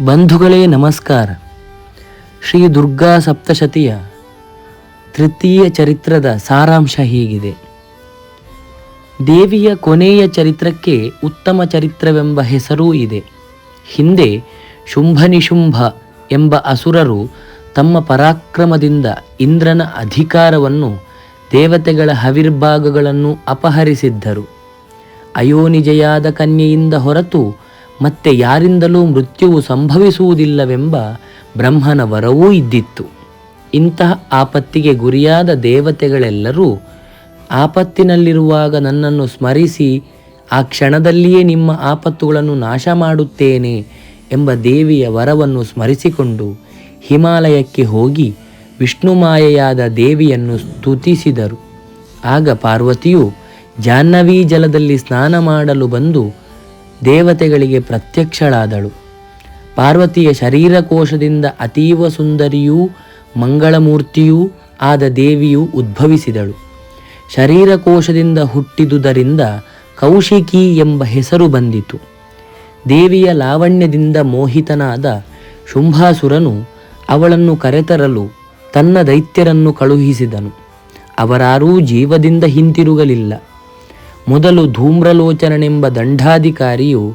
ಬಂಧುಗಳೇ ನಮಸ್ಕಾರ. ಶ್ರೀ ದುರ್ಗಾ ಸಪ್ತಶತಿಯ ತೃತೀಯ ಚರಿತ್ರದ ಸಾರಾಂಶ ಹೀಗಿದೆ. ದೇವಿಯ ಕೊನೆಯ ಚರಿತ್ರಕ್ಕೆ ಉತ್ತಮ ಚರಿತ್ರವೆಂಬ ಹೆಸರೂ ಇದೆ. ಹಿಂದೆ ಶುಂಭನಿಶುಂಭ ಎಂಬ ಅಸುರರು ತಮ್ಮ ಪರಾಕ್ರಮದಿಂದ ಇಂದ್ರನ ಅಧಿಕಾರವನ್ನು, ದೇವತೆಗಳ ಹವಿರ್ಭಾಗಗಳನ್ನು ಅಪಹರಿಸಿದ್ದರು. ಅಯೋನಿಜೆಯಾದ ಕನ್ಯೆಯಿಂದ ಹೊರತು ಮತ್ತೆ ಯಾರಿಂದಲೂ ಮೃತ್ಯುವು ಸಂಭವಿಸುವುದಿಲ್ಲವೆಂಬ ಬ್ರಹ್ಮನ ವರವೂ ಇದ್ದಿತ್ತು. ಇಂತಹ ಆಪತ್ತಿಗೆ ಗುರಿಯಾದ ದೇವತೆಗಳೆಲ್ಲರೂ ಆಪತ್ತಿನಲ್ಲಿರುವಾಗ ನನ್ನನ್ನು ಸ್ಮರಿಸಿ ಆ ಕ್ಷಣದಲ್ಲಿಯೇ ನಿಮ್ಮ ಆಪತ್ತುಗಳನ್ನು ನಾಶ ಮಾಡುತ್ತೇನೆ ಎಂಬ ದೇವಿಯ ವರವನ್ನು ಸ್ಮರಿಸಿಕೊಂಡು ಹಿಮಾಲಯಕ್ಕೆ ಹೋಗಿ ವಿಷ್ಣುಮಾಯೆಯಾದ ದೇವಿಯನ್ನು ಸ್ತುತಿಸಿದರು. ಆಗ ಪಾರ್ವತಿಯು ಜಾಹ್ನವೀ ಜಲದಲ್ಲಿ ಸ್ನಾನ ಮಾಡಲು ಬಂದು ದೇವತೆಗಳಿಗೆ ಪ್ರತ್ಯಕ್ಷಳಾದಳು. ಪಾರ್ವತಿಯ ಶರೀರಕೋಶದಿಂದ ಅತೀವ ಸುಂದರಿಯೂ ಮಂಗಳಮೂರ್ತಿಯೂ ಆದ ದೇವಿಯು ಉದ್ಭವಿಸಿದಳು. ಶರೀರಕೋಶದಿಂದ ಹುಟ್ಟಿದುದರಿಂದ ಕೌಶಿಕಿ ಎಂಬ ಹೆಸರು ಬಂದಿತು. ದೇವಿಯ ಲಾವಣ್ಯದಿಂದ ಮೋಹಿತನಾದ ಶುಂಭಾಸುರನು ಅವಳನ್ನು ಕರೆತರಲು ತನ್ನ ದೈತ್ಯರನ್ನು ಕಳುಹಿಸಿದನು. ಅವರಾರೂ ಜೀವದಿಂದ ಹಿಂತಿರುಗಲಿಲ್ಲ. ಮೊದಲು ಧೂಮ್ರಲೋಚನನೆಂಬ ದಂಡಾಧಿಕಾರಿಯು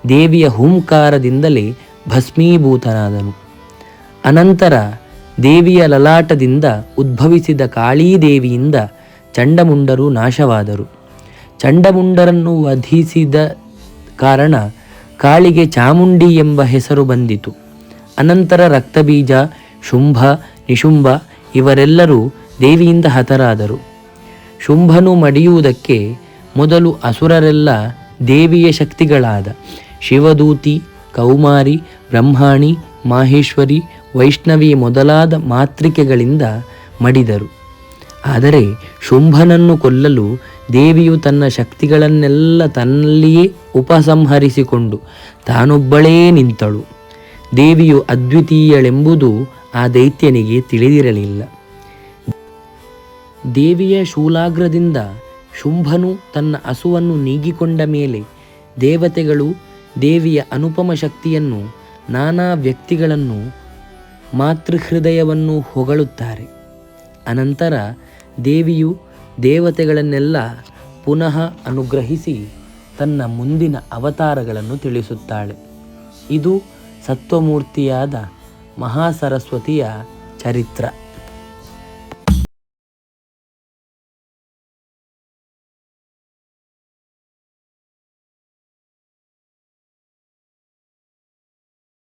ದೇವಿಯ ಹೂಂಕಾರದಿಂದಲೇ ಭಸ್ಮೀಭೂತನಾದನು. ಅನಂತರ ದೇವಿಯ ಲಲಾಟದಿಂದ ಉದ್ಭವಿಸಿದ ಕಾಳೀದೇವಿಯಿಂದ ಚಂಡಮುಂಡರು ನಾಶವಾದರು. ಚಂಡಮುಂಡರನ್ನು ವಧಿಸಿದ ಕಾರಣ ಕಾಳಿಗೆ ಚಾಮುಂಡಿ ಎಂಬ ಹೆಸರು ಬಂದಿತು. ಅನಂತರ ರಕ್ತಬೀಜ, ಶುಂಭ, ನಿಶುಂಭ ಇವರೆಲ್ಲರೂ ದೇವಿಯಿಂದ ಹತರಾದರು. ಶುಂಭನು ಮಡಿಯುವುದಕ್ಕೆ ಮೊದಲು ಅಸುರರೆಲ್ಲ ದೇವಿಯ ಶಕ್ತಿಗಳಾದ ಶಿವದೂತಿ, ಕೌಮಾರಿ, ಬ್ರಹ್ಮಾಣಿ, ಮಾಹೇಶ್ವರಿ, ವೈಷ್ಣವಿ ಮೊದಲಾದ ಮಾತೃಕೆಗಳಿಂದ ಮಡಿದರು. ಆದರೆ ಶುಂಭನನ್ನು ಕೊಲ್ಲಲು ದೇವಿಯು ತನ್ನ ಶಕ್ತಿಗಳನ್ನೆಲ್ಲ ತನ್ನಲ್ಲಿಯೇ ಉಪಸಂಹರಿಸಿಕೊಂಡು ತಾನೊಬ್ಬಳೇ ನಿಂತಳು. ದೇವಿಯು ಅದ್ವಿತೀಯಳೆಂಬುದು ಆ ದೈತ್ಯನಿಗೆ ತಿಳಿದಿರಲಿಲ್ಲ. ದೇವಿಯ ಶೂಲಾಗ್ರದಿಂದ ಶುಂಭನು ತನ್ನ ಹಸುವನ್ನು ನೀಗಿಕೊಂಡ ಮೇಲೆ ದೇವತೆಗಳು ದೇವಿಯ ಅನುಪಮ ಶಕ್ತಿಯನ್ನು, ನಾನಾ ವ್ಯಕ್ತಿಗಳನ್ನು, ಮಾತೃಹೃದಯವನ್ನು ಹೊಗಳುತ್ತಾರೆ. ಅನಂತರ ದೇವಿಯು ದೇವತೆಗಳನ್ನೆಲ್ಲ ಪುನಃ ಅನುಗ್ರಹಿಸಿ ತನ್ನ ಮುಂದಿನ ಅವತಾರಗಳನ್ನು ತಿಳಿಸುತ್ತಾಳೆ. ಇದು ಸತ್ವಮೂರ್ತಿಯಾದ ಮಹಾಸರಸ್ವತಿಯ ಚರಿತ್ರ.